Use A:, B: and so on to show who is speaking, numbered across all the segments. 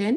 A: 10,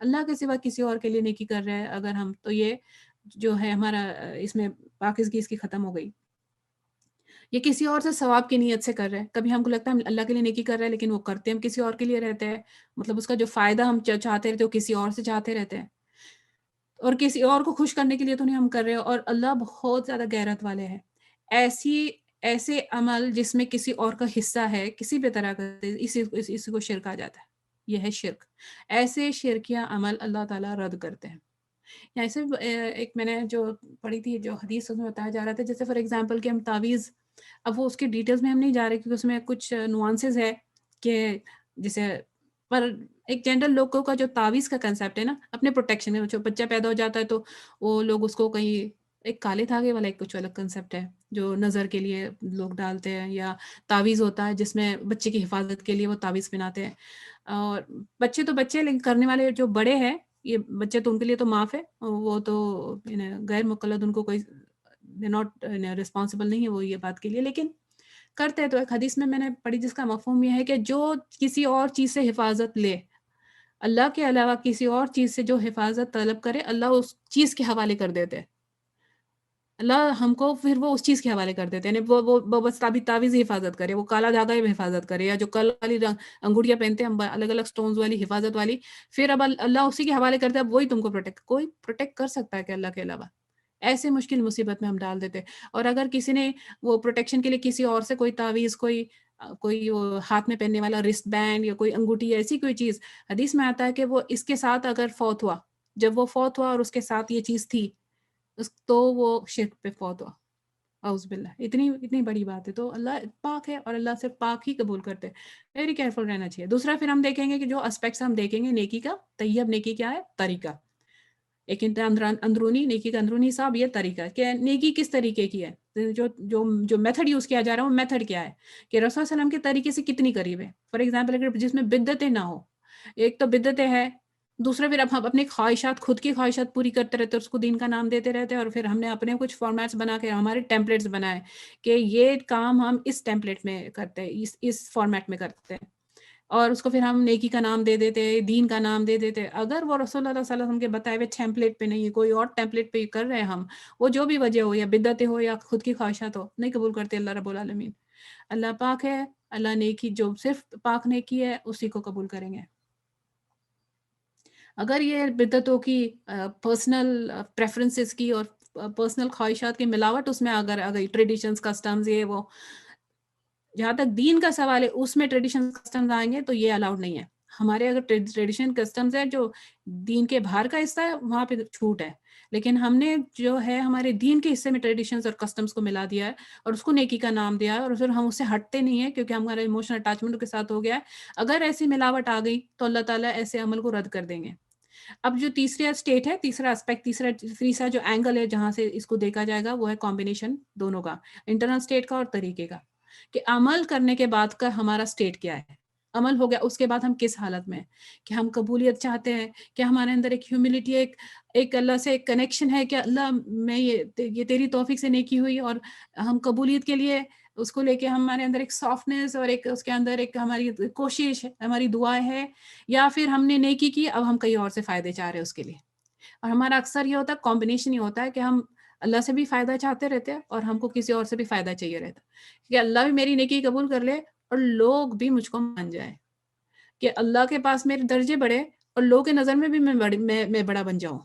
A: اللہ کے سوا کسی اور کے لیے نیکی کر رہے ہیں اگر ہم، تو یہ جو ہے ہمارا اس میں پاکیزگی اس کی ختم ہو گئی. یہ کسی اور سے ثواب کی نیت سے کر رہے ہیں. کبھی ہم کو لگتا ہے ہم اللہ کے لیے نیکی کر رہے ہیں لیکن وہ کرتے ہم کسی اور کے لیے رہتے ہیں. مطلب اس کا جو فائدہ ہم چاہتے رہتے ہیں وہ کسی اور سے چاہتے رہتے ہیں، اور کسی اور کو خوش کرنے کے لیے تو نہیں ہم کر رہے. اور اللہ بہت زیادہ غیرت والے ہیں. ایسے عمل جس میں کسی اور کا حصہ ہے کسی بھی طرح کا، اسی کو شرک آ جاتا ہے. یہ ہے شرک. ایسے شرکیہ عمل اللہ تعالیٰ رد کرتے ہیں. یا ایسے ایک میں نے جو پڑھی تھی جو حدیث، اس میں بتایا جا رہا تھا جیسے فار ایگزامپل کہ ہم تعویذ، اب وہ اس کے ڈیٹیلز میں ہم نہیں جا رہے کیونکہ اس میں کچھ نوانسز ہے کہ جیسے، پر ایک جنرل لوگوں کا جو تعویذ کا کنسیپٹ ہے نا، اپنے پروٹیکشن میں، جو بچہ پیدا ہو جاتا ہے تو وہ لوگ اس کو کہیں ایک کالے دھاگے والا ایک کچھ الگ کنسیپٹ ہے جو نظر کے لیے لوگ ڈالتے ہیں، یا تعویذ ہوتا ہے جس میں بچے کی حفاظت کے لیے وہ تعویذ پہناتے ہیں. اور بچے تو بچے، لیکن کرنے والے جو بڑے ہیں، یہ بچے تو ان کے لیے تو معاف ہے، وہ تو غیر مقلد، ان کو کوئی ناٹ رسپانسبل نہیں ہے وہ یہ بات کے لیے، لیکن کرتے ہیں. تو ایک حدیث میں نے پڑھی جس کا مفہوم یہ ہے کہ جو کسی اور چیز سے حفاظت لے، اللہ کے علاوہ کسی اور چیز سے جو حفاظت طلب کرے، اللہ اس چیز کے حوالے کر دیتے ہیں. اللہ ہم کو پھر وہ اس چیز کے حوالے کر دیتے ہیں. یعنی وہ بس تعویذ ہی حفاظت کرے، وہ کالا دھاگا ہی حفاظت کرے، یا جو کل والی انگوٹھیاں پہنتے ہیں ہم الگ الگ سٹونز والی حفاظت والی، پھر اب اللہ اسی کے حوالے کرتا ہے، اب وہی تم کو کوئی پروٹیکٹ کر سکتا ہے کہ اللہ کے علاوہ؟ ایسے مشکل مصیبت میں ہم ڈال دیتے. اور اگر کسی نے وہ پروٹیکشن کے لیے کسی اور سے کوئی تعویذ، کوئی وہ ہاتھ میں پہننے والا رسٹ بینڈ یا کوئی انگوٹھی، ایسی کوئی چیز، حدیث میں آتا ہے کہ وہ اس کے ساتھ اگر فوت ہوا، جب وہ فوت ہوا اور اس کے ساتھ یہ چیز تھی، تو وہ شرک پہ فوت ہوا. اعوذ باللہ. اتنی بڑی بات ہے. تو اللہ پاک ہے اور اللہ سے پاک ہی قبول کرتے ہیں. ویری کیئرفل رہنا چاہیے. دوسرا پھر ہم دیکھیں گے کہ جو اسپیکٹس ہم دیکھیں گے نیکی کا، طیب نیکی کیا ہے؟ طریقہ. ایک اندرونی نیکی کا اندرونی حساب، یہ طریقہ ہے کہ نیکی کس طریقے کی ہے، جو میتھڈ یوز کیا جا رہا ہے وہ میتھڈ کیا ہے کہ رسول صلی اللہ علیہ وسلم کے طریقے سے کتنی قریب ہے. فار ایگزامپل اگر جس میں بدعتیں نہ ہو، ایک تو بدعتیں ہے، دوسرا پھر اب ہم اپنی خواہشات، خود کی خواہشات پوری کرتے رہتے ہیں، اس کو دین کا نام دیتے رہتے ہیں، اور پھر ہم نے اپنے کچھ فارمیٹس بنا کے ہمارے ٹیمپلیٹس بنائے کہ یہ کام ہم اس ٹیمپلیٹ میں کرتے ہیں، اس فارمیٹ میں کرتے ہیں، اور اس کو پھر ہم نیکی کا نام دے دیتے، دین کا نام دے دیتے. اگر وہ رسول اللہ صلی اللہ علیہ وسلم کے بتائے ہوئے ٹیمپلیٹ پہ نہیں ہے، کوئی اور ٹیمپلیٹ پہ کر رہے ہیں ہم، وہ جو بھی وجہ ہو، یا بدعتیں ہو یا خود کی خواہشات ہو، نہیں قبول کرتے اللہ رب العالمین. اللہ پاک ہے. اللہ نیکی، جو صرف پاک نیکی ہے اسی کو قبول کریں گے. اگر یہ بدعتوں کی، پرسنل پریفرنسز کی اور پرسنل خواہشات کی ملاوٹ اس میں اگر ٹریڈیشنز، کسٹمز، یہ وہ، جہاں تک دین کا سوال ہے اس میں ٹریڈیشن کسٹمز آئیں گے تو یہ الاؤڈ نہیں ہے. ہمارے اگر ٹریڈیشن کسٹمز ہے جو دین کے باہر کا حصہ ہے، وہاں پہ چھوٹ ہے. لیکن ہم نے جو ہے ہمارے دین کے حصے میں ٹریڈیشنز اور کسٹمز کو ملا دیا ہے اور اس کو نیکی کا نام دیا ہے، اور پھر ہم اس سے ہٹتے نہیں ہیں کیونکہ ہمارا ایموشنل اٹیچمنٹ کے ساتھ ہو گیا ہے. اگر ایسی ملاوٹ آ گئی تو اللہ تعالیٰ ایسے عمل کو رد کر دیں گے. اب جو تیسرا اسٹیٹ ہے، تیسرا اسپیکٹ، تیسرا جو اینگل ہے جہاں سے اس کو دیکھا جائے گا، وہ ہے کمبینیشن دونوں کا، انٹرنل اسٹیٹ کا اور طریقے کا. کہ عمل کرنے کے بعد کا ہمارا اسٹیٹ کیا ہے. عمل ہو گیا، اس کے بعد ہم کس حالت میں ہیں، کہ ہم قبولیت چاہتے ہیں، کہ ہمارے اندر ایک ہیوملٹی، ایک اللہ سے ایک کنیکشن ہے کہ اللہ میں یہ تیری توفیق سے نیکی ہوئی، اور ہم قبولیت کے لیے اس کو لے کے ہمارے اندر ایک سافٹنس اور ایک اس کے اندر ایک ہماری کوشش، ہماری دعا ہے، یا پھر ہم نے نیکی کی، اب ہم کہیں اور سے فائدے چاہ رہے ہیں اس کے لیے. اور ہمارا اکثر یہ ہوتا ہے، کمبینیشن یہ ہوتا ہے کہ ہم اللہ سے بھی فائدہ چاہتے رہتے ہیں اور ہم کو کسی اور سے بھی فائدہ چاہیے رہتا ہے، کہ اللہ بھی میری نیکی قبول کر لے اور لوگ بھی مجھ کو مان جائیں، کہ اللہ کے پاس میرے درجے بڑھے اور لوگوں کے نظر میں بھی میں بڑا بن جاؤں.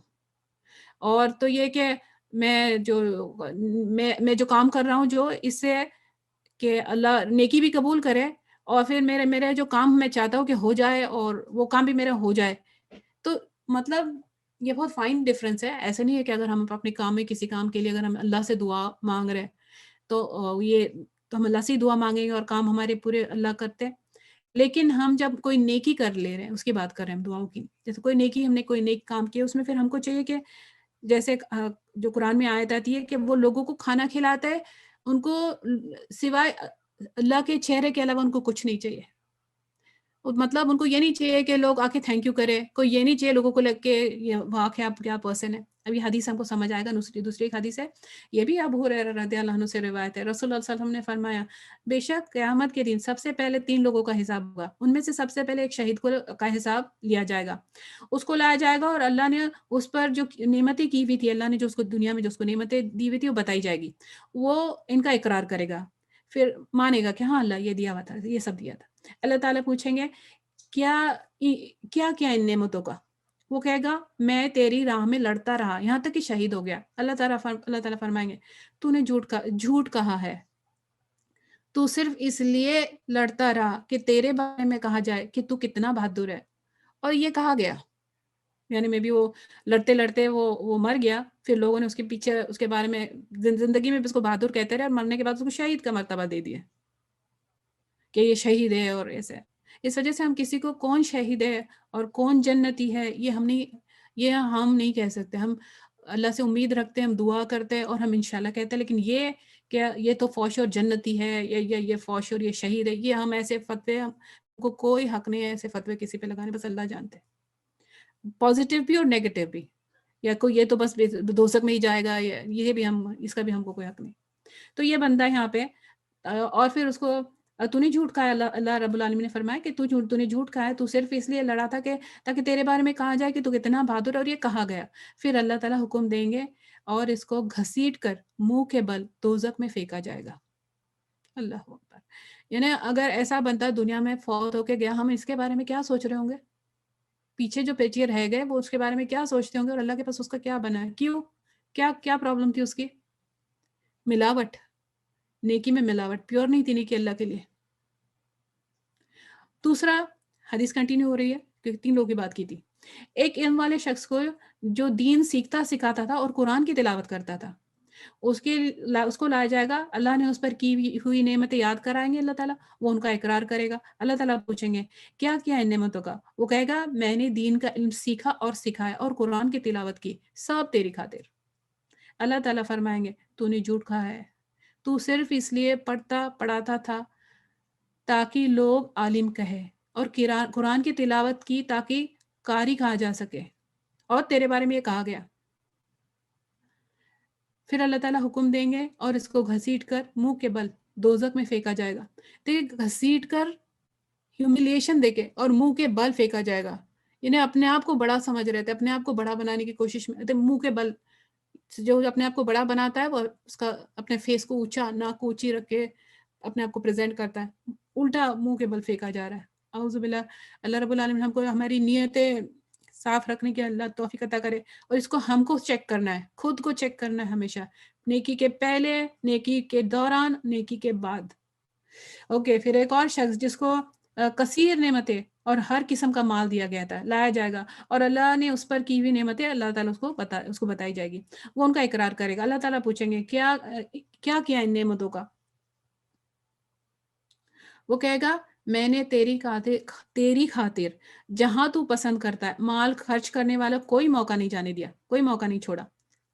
A: اور تو یہ کہ میں جو کام کر رہا ہوں، جو اس سے کہ اللہ نیکی بھی قبول کرے، اور پھر میرے جو کام میں چاہتا ہوں کہ ہو جائے، اور وہ کام بھی میرا ہو جائے. تو مطلب یہ بہت فائن ڈفرینس ہے. ایسا نہیں ہے کہ اگر ہم اپنے کام میں کسی کام کے لیے اگر ہم اللہ سے دعا مانگ رہے تو تو ہم اللہ سے ہی دعا مانگیں گے اور کام ہمارے پورے اللہ کرتے ہیں. لیکن ہم جب کوئی نیکی کر لے رہے ہیں، اس کی بات کر رہے ہیں ہم دعاؤں کی، جیسے کوئی نیکی، ہم نے کوئی نیک کام کیا، اس میں پھر ہم کو چاہیے کہ جیسے جو قرآن میں آیت آتی ہے کہ وہ لوگوں کو کھانا کھلاتا ہے، ان کو سوائے اللہ کے چہرے کے علاوہ ان کو کچھ نہیں چاہیے. مطلب ان کو یہ نہیں چاہیے کہ لوگ آ کے تھینک یو کرے، کوئی یہ نہیں چاہیے لوگوں کو لگ کے یہ واہ کیا پرسن ہے. اب یہ حدیث ہم کو سمجھ آئے گا. دوسری ایک حدیث ہے، یہ بھی ابو ہریرہ رضی اللہ عنہ سے روایت ہے. رسول اللہ صلی اللہ علیہ وسلم نے فرمایا بے شک قیامت کے دن سب سے پہلے 3 لوگوں کا حساب ہوگا. ان میں سے سب سے پہلے ایک شہید کا حساب لیا جائے گا. اس کو لایا جائے گا اور اللہ نے اس پر جو نعمتیں کی ہوئی تھی، اللہ نے جو اس کو دنیا میں جو اس کو نعمتیں دی ہوئی تھی وہ بتائی جائے گی. وہ ان کا اقرار کرے گا، پھر مانے گا کہ ہاں اللہ یہ دیا ہوا تھا، یہ سب دیا تھا. اللہ تعالیٰ پوچھیں گے کیا کیا ان نعمتوں کا؟ وہ کہے گا میں تیری راہ میں لڑتا رہا یہاں تک کہ شہید ہو گیا. اللہ تعالیٰ فرمائیں گے تو نے جھوٹ کہا ہے، تو صرف اس لیے لڑتا رہا کہ تیرے بارے میں کہا جائے کہ تو کتنا بہادر ہے. اور یہ کہا گیا، یعنی میں بھی وہ لڑتے لڑتے وہ مر گیا، پھر لوگوں نے اس کے پیچھے اس کے بارے میں زندگی میں بھی اس کو بہادر کہتے رہے، اور مرنے کے بعد اس کو شہید کا مرتبہ دے دیا کہ یہ شہید ہے. اور ایسے اس وجہ سے ہم کسی کو کون شہید ہے اور کون جنتی ہے یہ ہم نہیں کہہ سکتے. ہم اللہ سے امید رکھتے ہیں، ہم دعا کرتے ہیں اور ہم انشاءاللہ کہتے ہیں، لیکن یہ تو فوش اور جنتی ہے، یہ فوش اور یہ شہید ہے، یہ ہم ایسے فتوے، ہم کو کوئی حق نہیں ہے ایسے فتوے کسی پہ لگانے، بس اللہ جانتے ہیں پازیٹیو بھی اور نیگیٹو بھی. یا کوئی یہ تو بس دوزخ میں ہی جائے گا، یہ بھی اس کا بھی ہم کو کوئی حق نہیں. تو یہ بندہ یہاں پہ اور پھر اس کو تو نے جھوٹ کہا. اللہ رب العالمین نے فرمایا کہ تو نے جھوٹ کہا ہے، تو صرف اس لیے لڑا تھا کہ تاکہ تیرے بارے میں کہا جائے کہ تو کتنا بہادر ہے، اور یہ کہا گیا. پھر اللہ تعالیٰ حکم دیں گے اور اس کو گھسیٹ کر منہ کے بل دوزخ میں پھینکا جائے گا. اللہ اکبر. یعنی اگر ایسا بندہ دنیا میں فوت ہو کے گیا، ہم اس کے بارے میں کیا سوچ رہے ہوں گے؟ پیچھے جو پیچھے رہ گئے وہ اس کے بارے میں کیا سوچتے ہوں گے، اور اللہ کے پاس اس کا کیا بنا ہے؟ کیوں؟ کیا پرابلم تھی اس کی؟ ملاوٹ، نیکی میں ملاوٹ، پیور نہیں تھی نیکی اللہ کے لیے. دوسرا حدیث کنٹینیو ہو رہی ہے کیونکہ 3 لوگوں کی بات کی تھی. ایک علم والے شخص کو جو دین سیکھتا سکھاتا تھا اور قرآن کی تلاوت کرتا تھا، اس کو لایا جائے گا. اللہ نے اس پر کی ہوئی نعمتیں یاد کرائیں گے اللہ تعالیٰ، وہ ان کا اقرار کرے گا. اللہ تعالیٰ پوچھیں گے کیا ان نعمتوں کا؟ وہ کہے گا میں نے دین کا علم سیکھا اور سکھایا اور قرآن کی تلاوت کی، سب تیری خاطر. اللہ تعالیٰ فرمائیں گے تو نے جھوٹ کہا ہے، تو صرف اس لیے پڑھاتا تھا تاکہ لوگ عالم کہے، اور قرآن کی تلاوت کی تاکہ قاری کہا جا سکے، اور تیرے بارے میں یہ کہا گیا. پھر اللہ تعالیٰ حکم دیں گے اور اس کو گھسیٹ کر منہ کے بل دوزخ میں پھینکا جائے گا. دیکھ، گھسیٹ کر ہیوملیشن دے کے اور منہ کے بل پھینکا جائے گا. انہیں اپنے آپ کو بڑا سمجھ رہے تھے، اپنے آپ کو بڑا بنانے کی کوشش میں منہ کے بل. جو اپنے آپ کو بڑا بناتا ہے وہ اس کا اپنے فیس کو اونچا، ناک کو اونچی رکھ کے اپنے آپ کو پریزنٹ کرتا ہے، الٹا منہ کے بل پھینکا جا رہا ہے. اعوذ باللہ. اللہ رب العالمین ہم کو ہماری نیتیں صاف رکھنے کی اللہ توفیق عطا کرے. اور اس کو ہم کو چیک کرنا ہے، خود کو چیک کرنا ہے ہمیشہ، نیکی کے پہلے، نیکی کے دوران، نیکی کے بعد. اوکے. پھر ایک اور شخص جس کو کثیر نعمتیں اور ہر قسم کا مال دیا گیا تھا لایا جائے گا، اور اللہ نے اس پر کی ہوئی نعمتیں اللہ تعالیٰ اس کو بتائی جائے گی. وہ ان کا اقرار کرے گا. اللہ تعالیٰ پوچھیں گے کیا ان نعمتوں کا؟ وہ کہے گا میں نے تیری خاطر جہاں تو پسند کرتا ہے مال خرچ کرنے والا کوئی موقع نہیں جانے دیا، کوئی موقع نہیں چھوڑا.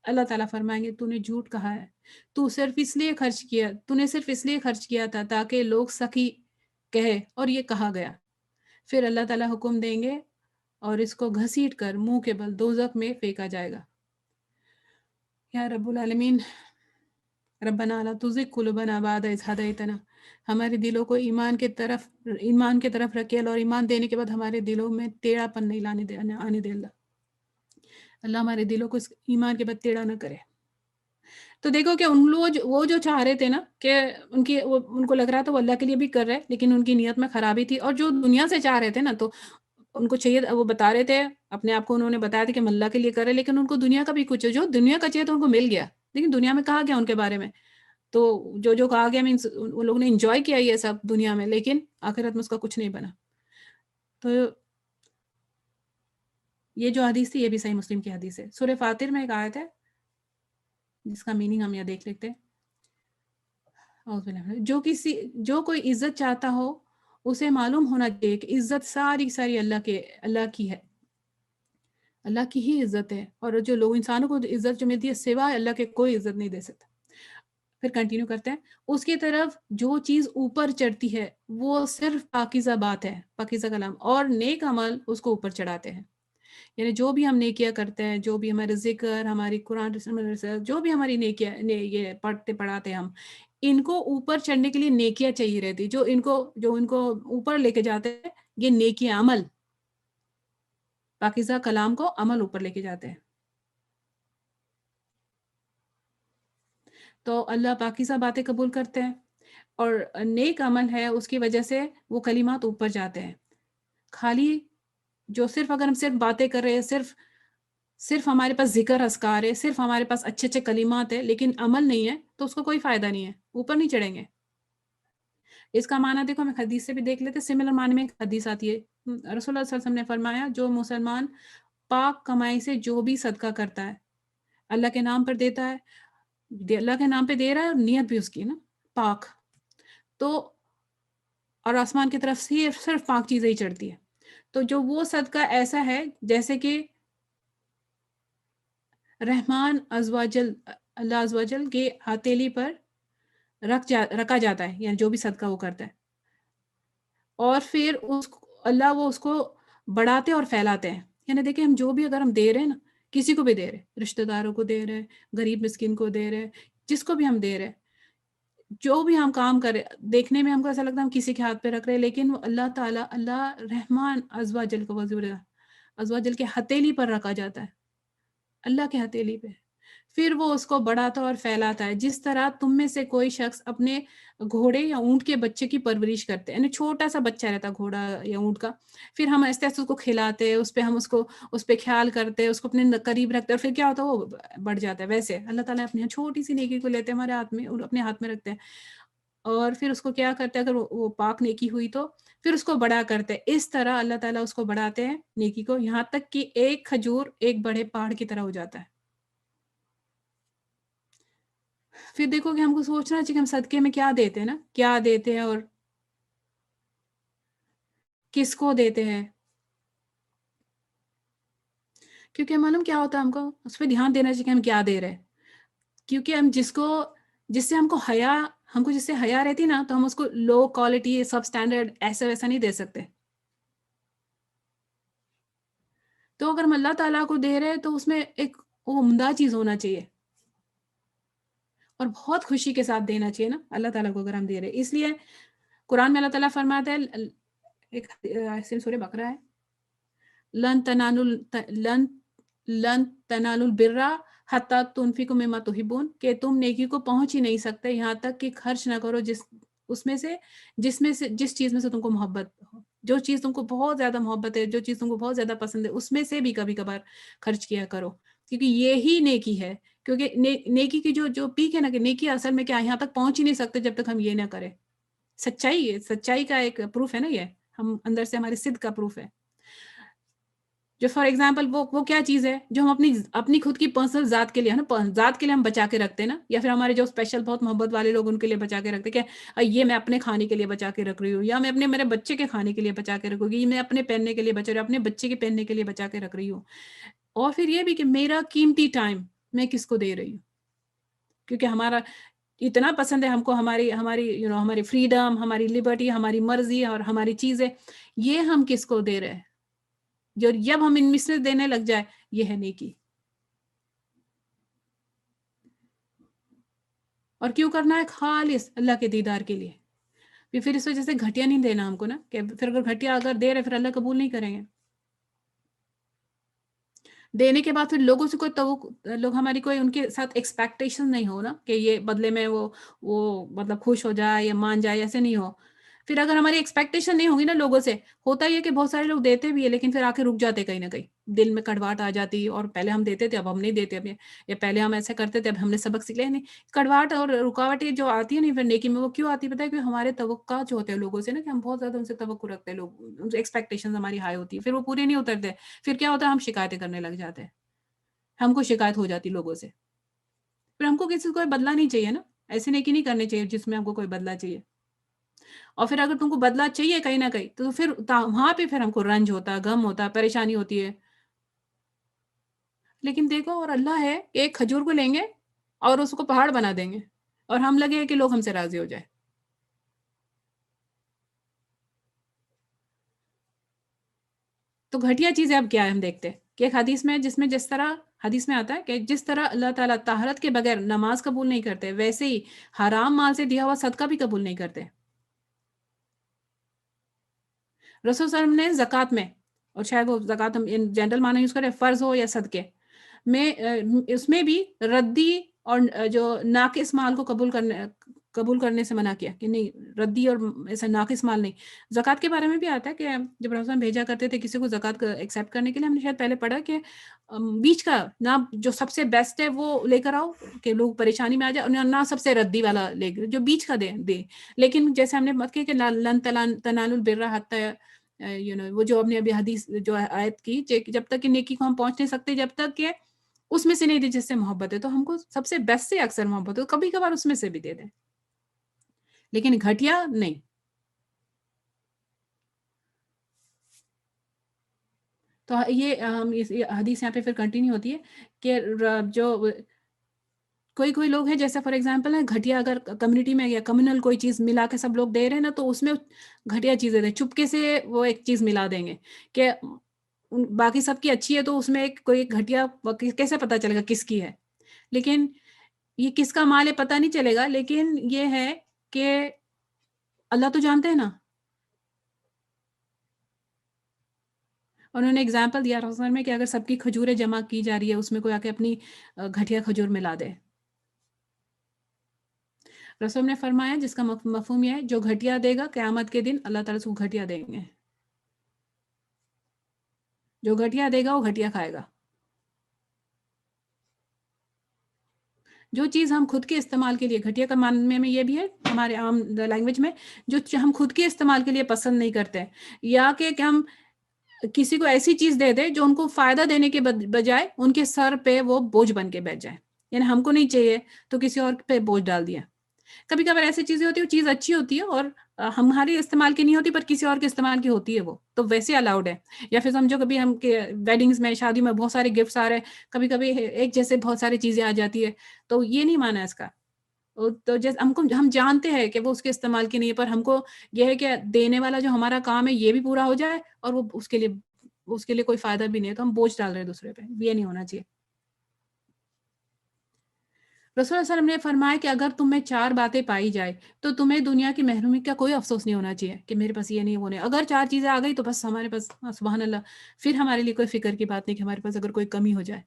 A: اللہ تعالیٰ فرمائیں گے تو نے جھوٹ کہا ہے، تو نے صرف اس لیے خرچ کیا تھا تاکہ لوگ سخی کہے، اور یہ کہا گیا. پھر اللہ تعالیٰ حکم دیں گے اور اس کو گھسیٹ کر منہ کے بل دوزخ میں پھینکا جائے گا. یا رب العالمین، ربنا لا تزغ قلوبنا بعد اذ ہدیتنا. ہمارے دلوں کو ایمان کے طرف رکھے، اور ایمان دینے کے بعد ہمارے دلوں میں ٹیڑھا پن نہیں آنے دے. اللہ ہمارے دلوں کو اس ایمان کے بعد ٹیڑھا نہ کرے. تو دیکھو کہ وہ جو چاہ رہے تھے نا کہ ان کو لگ رہا تھا وہ اللہ کے لیے بھی کر رہے، لیکن ان کی نیت میں خرابی تھی. اور جو دنیا سے چاہ رہے تھے نا، تو ان کو چاہیے، وہ بتا رہے تھے اپنے آپ کو، انہوں نے بتایا تھا کہ ہم اللہ کے لیے کر رہے، لیکن ان کو دنیا کا بھی کچھ جو دنیا کا چاہیے تو ان کو مل گیا. لیکن دنیا میں کہا گیا ان کے بارے میں، تو جو کہا گیا مینس ان لوگوں نے انجوائے کیا یہ سب دنیا میں، لیکن آخرت میں اس کا کچھ نہیں بنا. تو یہ جو حدیث تھی یہ بھی صحیح مسلم کی حدیث ہے. سورہ فاطر میں ایک آیت ہے جس کا میننگ ہم یہاں دیکھ لیتے ہیں. جو کوئی عزت چاہتا ہو اسے معلوم ہونا چاہیے کہ عزت ساری اللہ کی ہے، اللہ کی ہی عزت ہے. اور جو لوگ انسانوں کو عزت جو ملتی ہے سوائے اللہ کے کوئی عزت نہیں دے سکتا. پھر کنٹینیو کرتے ہیں، اس کی طرف جو چیز اوپر چڑھتی ہے وہ صرف پاکیزہ بات ہے، پاکیزہ کلام، اور نیک عمل اس کو اوپر چڑھاتے ہیں. یعنی جو بھی ہم نیکیاں کرتے ہیں، جو بھی ہمارے ذکر، ہماری قرآن جو بھی ہماری نیکیاں یہ پڑھتے پڑھاتے ہیں ہم، ان کو اوپر چڑھنے کے لیے نیکیاں چاہیے رہتی، جو ان کو اوپر لے کے جاتے ہیں، یہ نیکیاں، عمل، پاکیزہ کلام کو عمل اوپر لے کے جاتے ہیں. تو اللہ پاکیزہ باتیں قبول کرتے ہیں، اور نیک عمل ہے اس کی وجہ سے وہ کلمات اوپر جاتے ہیں. خالی جو صرف اگر ہم صرف باتیں کر رہے ہیں، صرف ہمارے پاس ذکر اذکار ہے، صرف ہمارے پاس اچھے اچھے کلمات ہیں لیکن عمل نہیں ہے، تو اس کو کوئی فائدہ نہیں ہے، اوپر نہیں چڑھیں گے. اس کا معنی دیکھو، ہم حدیث سے بھی دیکھ لیتے، سملر معنی میں ایک حدیث آتی ہے، رسول اللہ صلی اللہ علیہ وسلم نے فرمایا جو مسلمان پاک کمائی سے جو بھی صدقہ کرتا ہے، اللہ کے نام پر دیتا ہے، اللہ کے نام پہ دے رہا ہے، اور نیت بھی اس کی نا پاک، تو اور آسمان کی طرف سے صرف پاک چیزیں ہی چڑھتی ہے، تو جو وہ صدقہ ایسا ہے جیسے کہ رحمان ازواجل، اللہ ازواجل کے ہتھیلی پر رکھا جاتا ہے، یعنی جو بھی صدقہ وہ کرتا ہے، اور پھر اللہ وہ اس کو بڑھاتے اور پھیلاتے ہیں. یعنی دیکھیں ہم جو بھی اگر ہم دے رہے ہیں نا، کسی کو بھی دے رہے، رشتہ داروں کو دے رہے، غریب مسکین کو دے رہے، جس کو بھی ہم دے رہے، جو بھی ہم کام کرے، دیکھنے میں ہم کو ایسا لگتا ہے ہم کسی کے ہاتھ پہ رکھ رہے، لیکن وہ اللہ تعالیٰ، اللہ رحمان ازواجل کو ازواجل کے ہتھیلی پر رکھا جاتا ہے، اللہ کے ہتھیلی پہ، پھر وہ اس کو بڑھاتا اور پھیلاتا ہے. جس طرح تم میں سے کوئی شخص اپنے گھوڑے یا اونٹ کے بچے کی پرورش کرتے ہیں، یعنی چھوٹا سا بچہ رہتا ہے گھوڑا یا اونٹ کا، پھر ہم ایسے ایسے اس کو کھلاتے، اس پہ خیال کرتے، اس کو اپنے قریب رکھتے، اور پھر کیا ہوتا ہے وہ بڑھ جاتا ہے. ویسے اللہ تعالیٰ اپنی چھوٹی سی نیکی کو لیتے ہمارے ہاتھ میں، اپنے ہاتھ میں رکھتے ہیں، اور پھر اس کو کیا کرتے ہیں، اگر وہ پاک نیکی ہوئی تو پھر اس کو بڑا کرتے ہیں. اس طرح اللہ تعالیٰ اس کو بڑھاتے ہیں نیکی کو، یہاں تک کہ ایک کھجور ایک بڑے پہاڑ کی طرح ہو جاتا ہے. پھر دیکھو کہ ہم کو سوچنا چاہیے کہ ہم صدقے میں کیا دیتے ہیں نا، کیا دیتے ہیں اور کس کو دیتے ہیں، کیونکہ معلوم کیا ہوتا ہے، ہم کو اس پہ دھیان دینا چاہیے کہ ہم کیا دے رہے ہیں. کیونکہ ہم جس سے جس سے حیا رہتی نا، تو ہم اس کو لو کوالٹی سب سٹینڈرڈ ایسا ویسا نہیں دے سکتے. تو اگر ہم اللہ تعالیٰ کو دے رہے ہیں تو اس میں ایک عمدہ چیز ہونا چاہیے، اور بہت خوشی کے ساتھ دینا چاہیے نا اللہ تعالیٰ کو اگر ہم دے رہے. اس لیے قرآن میں اللہ تعالیٰ فرماتا ہے، ایک سورہ بقرہ ہے، لن تنالوا البر حتی تنفقوا مما تحبون، کہ تم نیکی کو پہنچ ہی نہیں سکتے یہاں تک کہ خرچ نہ کرو جس چیز میں سے تم کو محبت ہو، جو چیز تم کو بہت زیادہ محبت ہے، جو چیز تم کو بہت زیادہ پسند ہے، اس میں سے بھی کبھی کبھار خرچ کیا کرو، کیونکہ یہی نیکی ہے. کیونکہ نیکی کی جو پیک ہے نا، کہ نیکی اصل میں کیا یہاں تک پہنچ ہی نہیں سکتے جب تک ہم یہ نہ کریں. سچائی کا ایک پروف ہے نا، یہ ہم اندر سے ہماری صدق کا پروف ہے. جو فار ایگزامپل وہ کیا چیز ہے جو ہم اپنی خود کی پرسنل ذات کے لیے نا، ذات کے لیے ہم بچا کے رکھتے ہیں نا، یا پھر ہمارے جو اسپیشل بہت محبت والے لوگ ان کے لیے بچا کے رکھتے ہیں کہ یہ میں اپنے کھانے کے لیے بچا کے رکھ رہی ہوں، یا میں میرے بچے کے کھانے کے لیے بچا کے رکھوں گی، میں اپنے پہننے کے لیے بچا رہی ہوں، اپنے بچے کے پہننے کے لیے بچا کے رکھ رہی ہوں. اور پھر یہ بھی کہ میرا قیمتی ٹائم میں کس کو دے رہی ہوں، کیونکہ ہمارا اتنا پسند ہے ہم کو ہماری فریڈم، ہماری لبرٹی، ہماری مرضی اور ہماری چیزیں، یہ ہم کس کو دے رہے ہیں. جب ہم ان میں سے دینے لگ جائے، یہ ہے نیکی. اور کیوں کرنا ہے؟ خالص اللہ کے دیدار کے لیے. پھر اس وجہ سے گھٹیا نہیں دینا ہم کو نا، کہ پھر اگر گھٹیا اگر دے رہے پھر اللہ قبول نہیں کریں گے. دینے کے بعد پھر لوگوں سے لوگ ہماری کوئی ان کے ساتھ ایکسپیکٹیشن نہیں ہو نا، کہ یہ بدلے میں وہ مطلب خوش ہو جائے یا مان جائے، ایسے نہیں ہو. پھر اگر ہماری ایکسپیکٹیشن نہیں ہوگی نا لوگوں سے، ہوتا یہ کہ بہت سارے لوگ دیتے بھی ہے لیکن پھر آ کے رک جاتے کہیں نہ کہیں، دل میں کڑواہٹ آ جاتی، اور پہلے ہم دیتے تھے اب ہم نہیں دیتے، اب یا پہلے ہم ایسے کرتے تھے اب ہم نے سبق سیکھ لیا نہیں. کڑواہٹ اور رکاوٹیں جو آتی ہے نہیں پھر نیکی میں، وہ کیوں آتی ہے پتہ ہے؟ کہ ہمارے توقعات جو ہوتے ہیں لوگوں سے نا، کہ ہم بہت زیادہ ان سے توقع رکھتے ہیں، لوگ ایکسپیکٹیشن ہماری ہائی ہوتی ہے، پھر وہ پورے نہیں اترتے، پھر کیا ہوتا ہے؟ ہم شکایتیں کرنے لگ جاتے ہیں، ہم کو شکایت ہو جاتی لوگوں سے. پھر ہم کو کسی کو کوئی بدلہ نہیں چاہیے نا، ایسے نیکی نہیں کرنی چاہیے جس میں ہم کو کوئی بدلہ چاہیے. اور پھر اگر تم کو بدلہ چاہیے کہیں نہ کہیں تو پھر وہاں پہ پھر ہم کو رنج ہوتا ہے، غم ہوتا ہے، پریشانی ہوتی ہے. لیکن دیکھو، اور اللہ ہے کہ ایک کھجور کو لیں گے اور اس کو پہاڑ بنا دیں گے. اور ہم لگے کہ لوگ ہم سے راضی ہو جائے. تو گھٹیا چیزیں اب کیا ہے ہم دیکھتے ہیں کہ ایک حدیث میں جس طرح حدیث میں آتا ہے کہ جس طرح اللہ تعالیٰ طہارت کے بغیر نماز قبول نہیں کرتے، ویسے ہی حرام مال سے دیا ہوا صدقہ بھی قبول نہیں کرتے. رسول صلی اللہ علیہ وسلم نے زکوٰۃ میں، اور شاید وہ زکوٰۃ ہم ان جنرل معنی یوز کریں، فرض ہو یا صدقے میں، اس میں بھی ردی اور جو ناقص مال کو قبول کرنے سے منع کیا کہ نہیں، ردی اور ایسا ناقص مال نہیں. زکوٰۃ کے بارے میں بھی آتا ہے کہ جب رسول اللہ بھیجا کرتے تھے کسی کو زکوٰۃ ایکسیپٹ کرنے کے لیے، ہم نے شاید پہلے پڑھا کہ بیچ کا نہ جو سب سے بیسٹ ہے وہ لے کر آؤ کہ لوگ پریشانی میں آ جائے، اور نہ سب سے ردی والا لے کر، جو بیچ کا دے. لیکن جیسے ہم نے مت کی کہ لن تنالوا البر حتی وہ جو اپنے ابھی حدیث جو آیت کی، جب تک کہ نیکی کو ہم پہنچ نہیں سکتے جب تک کہ اس میں سے نہیں دے جس سے محبت ہے. تو ہم کو سب سے بیسٹ سے اکثر محبت ہو، کبھی کبھار اس میں سے بھی دے دیں، لیکن گھٹیا نہیں. تو یہ حدیث یہاں پہ پھر کنٹینیو ہوتی ہے کہ جو کوئی لوگ ہیں جیسے فار ایگزامپل ہے گھٹیا، اگر کمیونٹی میں یا کمیونل کوئی چیز ملا کے سب لوگ دے رہے ہیں نا، تو اس میں گھٹیا چیزیں دیں، چپکے سے وہ ایک چیز ملا دیں گے کہ باقی سب کی اچھی ہے تو اس میں کوئی گھٹیا کیسے پتا چلے گا کس کی ہے. لیکن یہ کس کا مال ہے پتہ نہیں چلے گا، لیکن یہ ہے کہ اللہ تو جانتے ہیں نا. انہوں نے اگزامپل دیا رسول میں کہ اگر سب کی کھجوریں جمع کی جا رہی ہے، اس میں کوئی آ کے اپنی گھٹیا کھجور ملا دے. رسول نے فرمایا جس کا مفہوم یہ ہے جو گھٹیا دے گا قیامت کے دن اللہ تعالیٰ سے گھٹیا دیں گے. جو گھٹیا دے گا وہ گھٹیا کھائے گا. جو چیز ہم خود کے استعمال کے لیے، گھٹیا کا معنی میں یہ بھی ہے ہمارے عام لینگویج میں، جو ہم خود کے استعمال کے لیے پسند نہیں کرتے، یا کہ ہم کسی کو ایسی چیز دے دے جو ان کو فائدہ دینے کے بجائے ان کے سر پہ وہ بوجھ بن کے بیٹھ جائے. یعنی ہم کو نہیں چاہیے تو کسی اور پہ بوجھ ڈال دیا. کبھی کبھار ایسی چیزیں ہوتی ہیں، وہ چیز اچھی ہوتی ہے اور ہماری استعمال کی نہیں ہوتی پر کسی اور کے استعمال کی ہوتی ہے، وہ تو ویسے الاؤڈ ہے. یا پھر سمجھو کبھی ہم ویڈنگز میں، شادی میں بہت سارے گفٹس آ رہے ہیں، کبھی کبھی ایک جیسے بہت ساری چیزیں آ جاتی ہے، تو یہ نہیں مانا اس کا. تو جیسے ہم جانتے ہیں کہ وہ اس کے استعمال کی نہیں ہے، پر ہم کو یہ ہے کہ دینے والا جو ہمارا کام ہے یہ بھی پورا ہو جائے اور وہ اس کے لیے کوئی فائدہ بھی نہیں ہے، تو ہم بوجھ ڈال رہے ہیں دوسرے پہ. یہ نہیں ہونا چاہیے. رسول اللہ صلی اللہ علیہ وسلم نے فرمایا کہ اگر تم میں 4 باتیں پائی جائے تو تمہیں دنیا کی محرومی کا کوئی افسوس نہیں ہونا چاہیے کہ میرے پاس یہ نہیں، وہ نہیں. اگر 4 چیزیں آ گئی تو بس ہمارے پاس سبحان اللہ، پھر ہمارے لیے کوئی فکر کی بات نہیں کہ ہمارے پاس اگر کوئی کمی ہو جائے.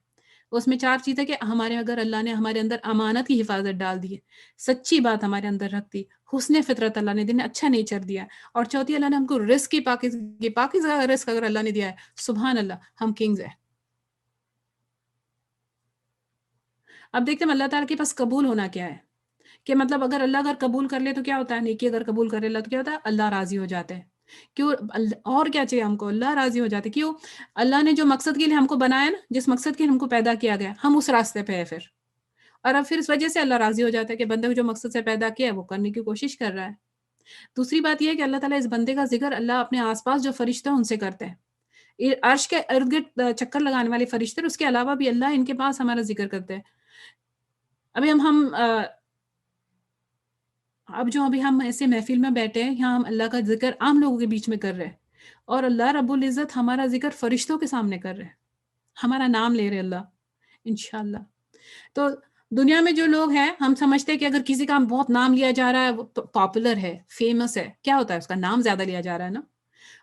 A: اس میں 4 چیزیں کہ اگر اللہ نے ہمارے اندر امانت کی حفاظت ڈال دی ہے، سچی بات ہمارے اندر رکھ دی، حسن فطرت اللہ نے دن اچھا نیچر دیا، اور چوتھی اللہ نے ہم کو رزق کی پاکیزہ رزق اگر اللہ نے دیا ہے، سبحان اللہ، ہم کنگز ہیں. اب دیکھتے ہیں اللہ تعالیٰ کے پاس قبول ہونا کیا ہے، کہ مطلب اگر قبول کر لے تو کیا ہوتا ہے، نیکی اگر قبول کر لے اللہ تو کیا ہوتا ہے، اللہ راضی ہو جاتے ہیں. کیوں؟ اور کیا چاہیے ہم کو، اللہ راضی ہو جاتے. کیوں؟ اللہ نے جو مقصد کے لیے ہم کو بنایا نا، جس مقصد کے لیے ہم کو پیدا کیا گیا، ہم اس راستے پہ ہے پھر، اور اب پھر اس وجہ سے اللہ راضی ہو جاتا ہے کہ بندے کو جو مقصد سے پیدا کیا ہے وہ کرنے کی کوشش کر رہا ہے. دوسری بات یہ ہے کہ اللہ تعالیٰ اس بندے کا ذکر اللہ اپنے آس پاس جو فرشتے ہیں ان سے کرتے ہیں. عرش کے ارد گرد چکر لگانے والے فرشتے، اس کے علاوہ بھی اللہ ان کے پاس ہمارا ذکر کرتے ہیں. ابھی ہم ایسے محفل میں بیٹھے ہیں، یہاں ہم اللہ کا ذکر عام لوگوں کے بیچ میں کر رہے ہیں، اور اللہ رب العزت ہمارا ذکر فرشتوں کے سامنے کر رہے ہیں، ہمارا نام لے رہے اللہ انشاءاللہ. تو دنیا میں جو لوگ ہیں، ہم سمجھتے ہیں کہ اگر کسی کا بہت نام لیا جا رہا ہے، وہ پاپولر ہے، فیمس ہے، کیا ہوتا ہے اس کا نام زیادہ لیا جا رہا ہے نا،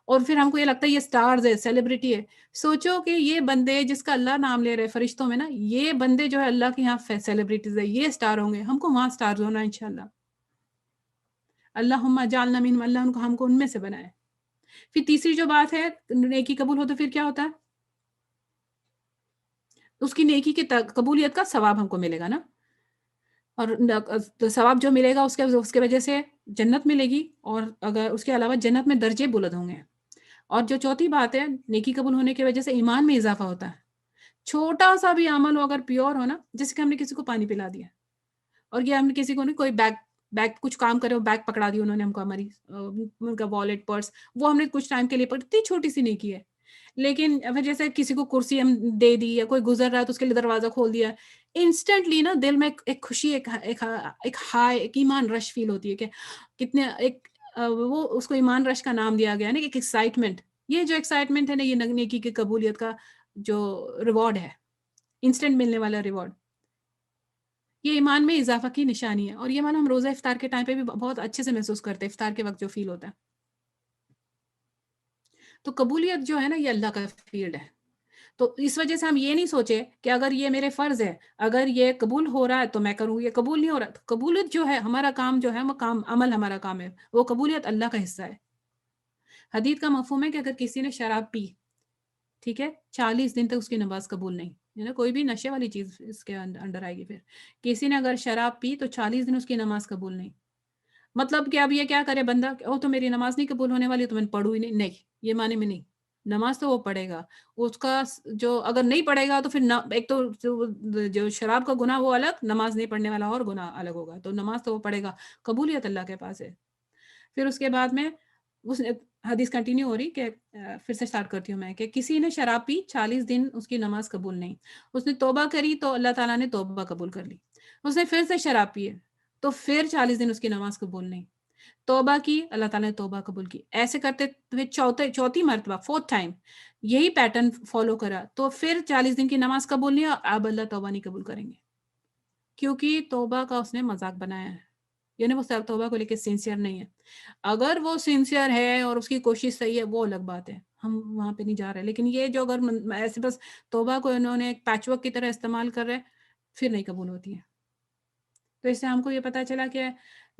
A: اور پھر ہم کو یہ لگتا ہے یہ سٹارز ہے، سیلیبریٹی ہے. سوچو کہ یہ بندے جس کا اللہ نام لے رہے فرشتوں میں نا، یہ بندے جو ہے اللہ کے یہاں سیلیبریٹیز ہے، یہ سٹار ہوں گے. ہم کو وہاں سٹارز ہونا انشاءاللہ. اللہم اجعلنا منہم، اللہ ہم کو ان میں سے بنائے. پھر تیسری جو بات ہے، نیکی قبول ہو تو پھر کیا ہوتا ہے، اس کی نیکی کی قبولیت کا ثواب ہم کو ملے گا نا، اور ثواب جو ملے گا اس کے وجہ سے جنت ملے گی، اور اگر اس کے علاوہ جنت میں درجے بلند ہوں گے. اور جو چوتھی بات ہے، نیکی قبول ہونے کی وجہ سے ایمان میں اضافہ ہوتا ہے. چھوٹا سا بھی عمل ہو اگر پیور ہو نا، جیسے کہ ہم نے کسی کو پانی پلا دیا، اور یہ ہم نے کسی کو نہیں، کوئی بیگ کچھ کام کرے، وہ بیگ پکڑا دی انہوں نے ہم کو، ہماری ان کا والٹ پرس، وہ ہم نے کچھ ٹائم کے لیے اتنی چھوٹی سی نیکی ہے، لیکن پھر جیسے کسی کو کرسی ہم دے دی یا کوئی گزر رہا ہے تو اس کے لیے دروازہ کھول دیا، انسٹنٹلی نا دل میں ایک خوشی، ایک ہائی، ایک ایمان رش فیل ہوتی ہے کہ کتنے ایک وہ اس کو ایمان رش کا نام دیا گیا ہے نا، ایک ایکسائٹمنٹ. یہ جو ایکسائٹمنٹ ہے نا، یہ نیکی کی قبولیت کا جو ریوارڈ ہے، انسٹنٹ ملنے والا ریوارڈ، یہ ایمان میں اضافہ کی نشانی ہے. اور یہ ہم روزہ افطار کے ٹائم پہ بھی بہت اچھے سے محسوس کرتے ہیں، افطار کے وقت جو فیل ہوتا ہے. تو قبولیت جو ہے نا، یہ اللہ کا فیلڈ ہے. تو اس وجہ سے ہم یہ نہیں سوچے کہ اگر یہ میرے فرض ہے، اگر یہ قبول ہو رہا ہے تو میں کروں، یہ قبول نہیں ہو رہا تو قبولیت جو ہے، ہمارا کام جو ہے وہ کام عمل، ہمارا کام ہے وہ قبولیت اللہ کا حصہ ہے. حدیث کا مفہوم ہے کہ اگر کسی نے شراب پی، ٹھیک ہے، 40 دن تک اس کی نماز قبول نہیں. کوئی بھی نشے والی چیز اس کے انڈر آئے گی. پھر کسی نے اگر شراب پی تو 40 دن اس کی نماز قبول نہیں. مطلب کہ اب یہ کیا کرے بندہ، او تو میری نماز نہیں قبول ہونے والی تو میں پڑھوں ہی نہیں. نہیں، یہ معنی میں نہیں. نماز تو وہ پڑھے گا، اس کا جو اگر نہیں پڑھے گا تو پھر ایک تو جو شراب کا گناہ وہ الگ، نماز نہیں پڑھنے والا اور گناہ الگ ہوگا. تو نماز تو وہ پڑھے گا، قبولیت اللہ کے پاس ہے. پھر اس کے بعد میں اس نے حدیث کنٹینیو ہو رہی کہ پھر سے سٹارٹ کرتی ہوں میں کہ کسی نے شراب پی، 40 دن اس کی نماز قبول نہیں. اس نے توبہ کری تو اللہ تعالیٰ نے توبہ قبول کر لی. اس نے پھر سے شراب پی تو پھر 40 دن اس کی نماز قبول نہیں. توبہ کی، اللہ تعالیٰ نے توبہ قبول کی. ایسے کرتے ہوئے چوتھی مرتبہ، 4th ٹائم یہی پیٹرن فالو کرا تو پھر 40 دن کی نماز قبول نہیں، اور اب اللہ توبہ نہیں قبول کریں گے، کیونکہ توبہ کا اس نے مذاق بنایا ہے. یعنی وہ توبہ کو لے کے سنسیئر نہیں ہے. اگر وہ سنسیئر ہے اور اس کی کوشش صحیح ہے، وہ الگ بات ہے، ہم وہاں پہ نہیں جا رہے. لیکن یہ جو اگر ایسے بس توبہ کو انہوں نے ایک پیچ ورک کی طرح استعمال کر رہے، پھر نہیں قبول ہوتی ہے. تو اس سے ہم کو یہ پتا چلا کہ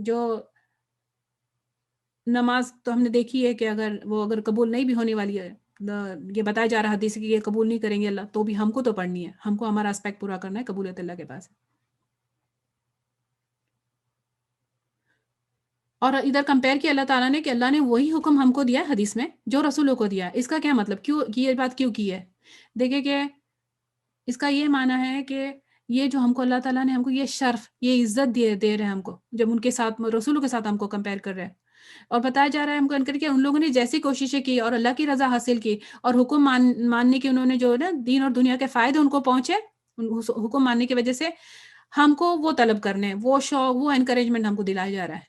A: جو نماز تو ہم نے دیکھی ہے کہ اگر قبول نہیں بھی ہونے والی ہے، یہ بتایا جا رہا حدیث کہ یہ قبول نہیں کریں گے اللہ، تو بھی ہم کو تو پڑھنی ہے، ہم کو ہمارا اسپیکٹ پورا کرنا ہے، قبولیت اللہ کے پاس ہے. اور ادھر کمپیئر کیا اللہ تعالیٰ نے کہ اللہ نے وہی حکم ہم کو دیا ہے حدیث میں جو رسولوں کو دیا ہے. اس کا کیا مطلب، کیوں یہ بات کیوں کی ہے؟ دیکھیں کہ اس کا یہ معنی ہے کہ یہ جو ہم کو اللہ تعالیٰ نے ہم کو یہ شرف، یہ عزت دے رہے ہیں ہم کو، جب ان کے ساتھ رسولوں کے ساتھ ہم کو کمپیئر کر رہے ہیں. اور بتایا جا رہا ہے ہم کو کر کے ان لوگوں نے جیسی کوششیں کی اور اللہ کی رضا حاصل کی اور حکم ماننے کی، انہوں نے جو نا دین اور دنیا کے فائدے ان کو پہنچے حکم ماننے کی وجہ سے، ہم کو وہ طلب کرنے ہیں، وہ شوق، وہ انکریجمنٹ ہم کو دلایا جا رہا ہے.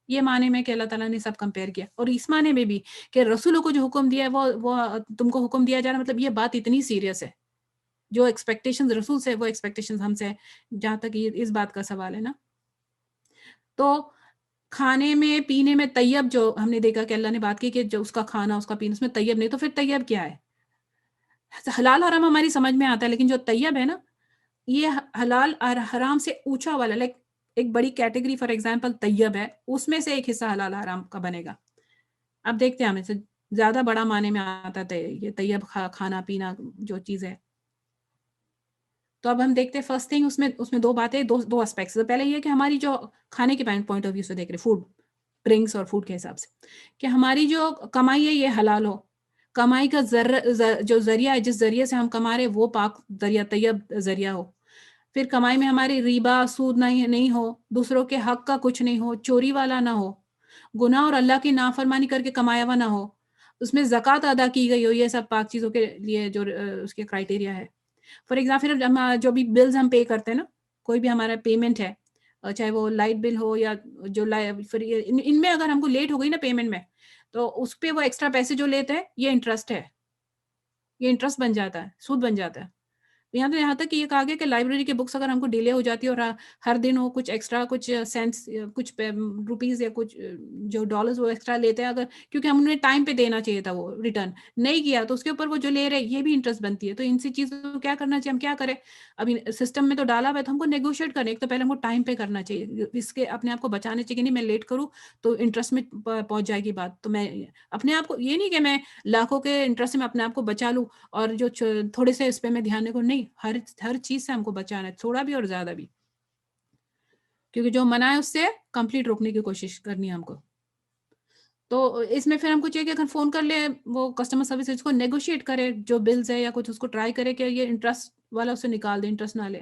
A: یہ معنی میں کہ اللہ تعالیٰ نے سب کمپیئر کیا. اور اس معنی میں بھی کہ رسولوں کو جو حکم دیا ہے وہ تم کو حکم دیا جا رہا ہے، مطلب یہ بات اتنی سیریس ہے. جو ایکسپیکٹیشن رسول سے، وہ ایکسپیکٹیشن ہم سے، جہاں تک اس بات کا سوال ہے نا. تو کھانے میں پینے میں طیب، جو ہم نے دیکھا کہ اللہ نے بات کی کہ جو اس کا کھانا، اس کا پینا، اس میں طیب نہیں، تو پھر طیب کیا ہے؟ حلال حرام ہماری سمجھ میں آتا ہے، لیکن جو طیب ہے نا، یہ حلال اور حرام سے اونچا والا، لائک ایک بڑی کیٹیگری فار ایگزامپل طیب ہے، اس میں سے ایک حصہ حلال حرام کا بنے گا. اب دیکھتے ہیں ہمیں سے زیادہ بڑا معنی میں آتا ہے یہ طیب کھانا پینا جو چیز ہے. تو اب ہم دیکھتے ہیں فرسٹ تھنگ اس میں دو باتیں، دو اسپیکٹس. پہلے یہ کہ ہماری جو کھانے کے پوائنٹ آف ویو سے دیکھ رہے، فوڈ، ڈرنکس اور فوڈ کے حساب سے، کہ ہماری جو کمائی ہے یہ حلال ہو. کمائی کا جو ذریعہ ہے، جس ذریعے سے ہم کما رہے، وہ پاک ذریعہ، طیب ذریعہ ہو. پھر کمائی میں ہماری ریبا، سود نہیں ہو، دوسروں کے حق کا کچھ نہیں ہو، چوری والا نہ ہو، گناہ اور اللہ کی نافرمانی کر کے کمایا ہوا نہ ہو، اس میں زکوٰۃ ادا کی گئی ہو. یہ سب پاک چیزوں کے لیے جو اس کے کرائٹیریا ہے. فار ایگزامپل جو بھی بلز ہم پے کرتے ہیں نا، کوئی بھی ہمارا پیمنٹ ہے، چاہے وہ لائٹ بل ہو یا جو ان میں اگر ہم کو لیٹ ہو گئی نا پیمنٹ میں، تو اس پہ وہ ایکسٹرا پیسے جو لیتے ہیں، یہ انٹرسٹ ہے، یہ انٹرسٹ بن جاتا ہے، سود بن جاتا ہے. یہاں تک کہ یہ کہا گیا کہ لائبریری کی بکس اگر ہم کو ڈیلے ہو جاتی ہے اور ہر دن وہ کچھ ایکسٹرا، کچھ سینٹس، کچھ روپیز یا کچھ جو ڈالرز وہ ایکسٹرا لیتے ہیں، اگر کیونکہ ہم انہیں ٹائم پہ دینا چاہیے تھا، وہ ریٹرن نہیں کیا تو اس کے اوپر وہ جو لے رہے یہ بھی انٹرسٹ بنتی ہے. تو ان سی چیزوں کو کیا کرنا چاہیے، ہم کیا کریں، ابھی سسٹم میں تو ڈالا ہوا ہے تو ہم کو نیگوشیٹ کریں. ایک تو پہلے ہم کو ٹائم پہ کرنا چاہیے، اس کے اپنے آپ کو بچانے چاہیے کہ نہیں میں لیٹ کروں تو انٹرسٹ میں پہنچ جائے گی بات. تو میں اپنے آپ کو یہ نہیں کہ میں لاکھوں کے انٹرسٹ میں اپنے آپ کو بچا لوں اور جو تھوڑے سے اس پہ میں دھیان کو نہیں، ہر چیز سے ہم کو بچانا ہے، تھوڑا بھی اور زیادہ بھی، کیونکہ جو منع ہے اس سے کمپلیٹ روکنے کی کوشش کرنی ہے ہم کو. تو اس میں پھر ہم کو چاہیے کہ اگر فون کر لے وہ کسٹمر سروس اس کو نیگوشیٹ کرے جو بلز ہے یا کچھ، اس کو ٹرائی کرے کہ یہ انٹرسٹ والا اس سے نکال دے، انٹرسٹ نہ لے.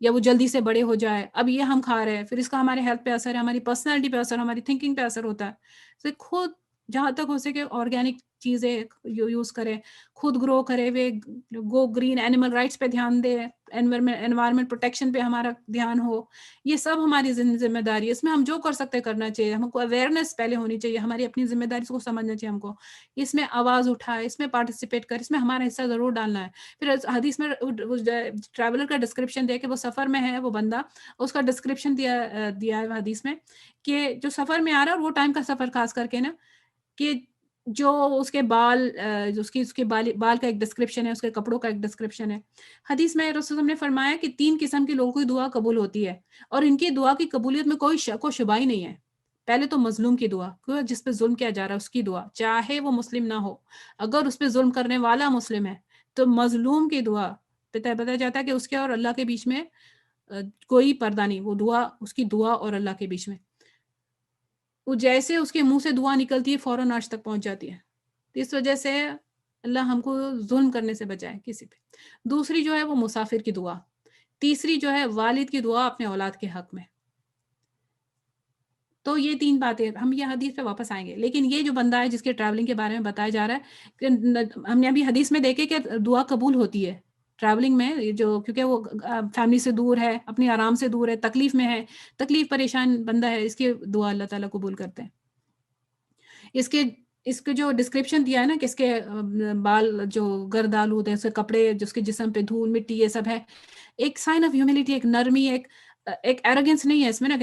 A: یا وہ جلدی سے بڑے ہو جائے. اب یہ ہم کھا رہے ہیں، پھر اس کا ہمارے ہیلتھ پہ اثر ہے، ہماری پرسنالٹی پہ اثر، ہماری تھنکنگ پہ اثر ہوتا ہے. تو خود جہاں تک ہو سکے آرگینک چیزیں یوز کریں، خود گرو کرے ہوئے، گو گرین، اینیمل رائٹس پہ دھیان دے، انوائرمنٹ پروٹیکشن پہ ہمارا دھیان ہو. یہ سب ہماری ذمہ داری ہے. اس میں ہم جو کر سکتے کرنا چاہیے. ہم کو اویئرنیس پہلے ہونی چاہیے، ہماری اپنی ذمہ داری کو سمجھنا چاہیے. ہم کو اس میں آواز اٹھائے، اس میں پارٹیسپیٹ کر، اس میں ہمارا حصہ ضرور ڈالنا ہے. پھر حدیث میں ٹریولر کا ڈسکرپشن دے کہ وہ سفر میں ہے، وہ بندہ اس کا ڈسکرپشن دیا ہے حدیث میں کہ جو سفر میں آ رہا ہے، اور وہ ٹائم کا سفر خاص کر کے نا، کہ جو اس کے بال، اس کے بال کا ایک ڈسکرپشن ہے، اس کے کپڑوں کا ایک ڈسکرپشن ہے. حدیث میں رسول اللہ نے فرمایا کہ 3 قسم کے لوگوں کی دعا قبول ہوتی ہے، اور ان کی دعا کی قبولیت میں کوئی شک و شبہ ہی نہیں ہے. پہلے تو مظلوم کی دعا، جس پہ ظلم کیا جا رہا ہے اس کی دعا، چاہے وہ مسلم نہ ہو. اگر اس پہ ظلم کرنے والا مسلم ہے تو مظلوم کی دعا بتایا جاتا ہے کہ اس کے اور اللہ کے بیچ میں کوئی پردہ نہیں. وہ دعا، اس کی دعا اور اللہ کے بیچ میں، وہ جیسے اس کے منہ سے دعا نکلتی ہے فوراً عرش تک پہنچ جاتی ہے. اس وجہ سے اللہ ہم کو ظلم کرنے سے بچائے کسی پہ. دوسری جو ہے وہ مسافر کی دعا. تیسری جو ہے والد کی دعا اپنے اولاد کے حق میں. تو یہ 3 باتیں ہم یہ حدیث پہ واپس آئیں گے. لیکن یہ جو بندہ ہے جس کے ٹریولنگ کے بارے میں بتایا جا رہا ہے کہ ہم نے ابھی حدیث میں دیکھے کہ دعا قبول ہوتی ہے ٹریولنگ میں، جو کیونکہ وہ فیملی سے دور ہے، اپنی آرام سے دور ہے، تکلیف میں ہے، تکلیف پریشان بندہ ہے، اس کی دعا اللہ تعالیٰ قبول کرتے ہیں. اس کے جو ڈسکرپشن دیا ہے نا کہ اس کے بال جو گرد آلود ہے، اس کے کپڑے، جس کے جسم پہ دھول مٹی یہ سب ہے، ایک سائن آف ہیوملٹی، ایک نرمی، ایک ایروگنس نہیں ہے اس میں نا،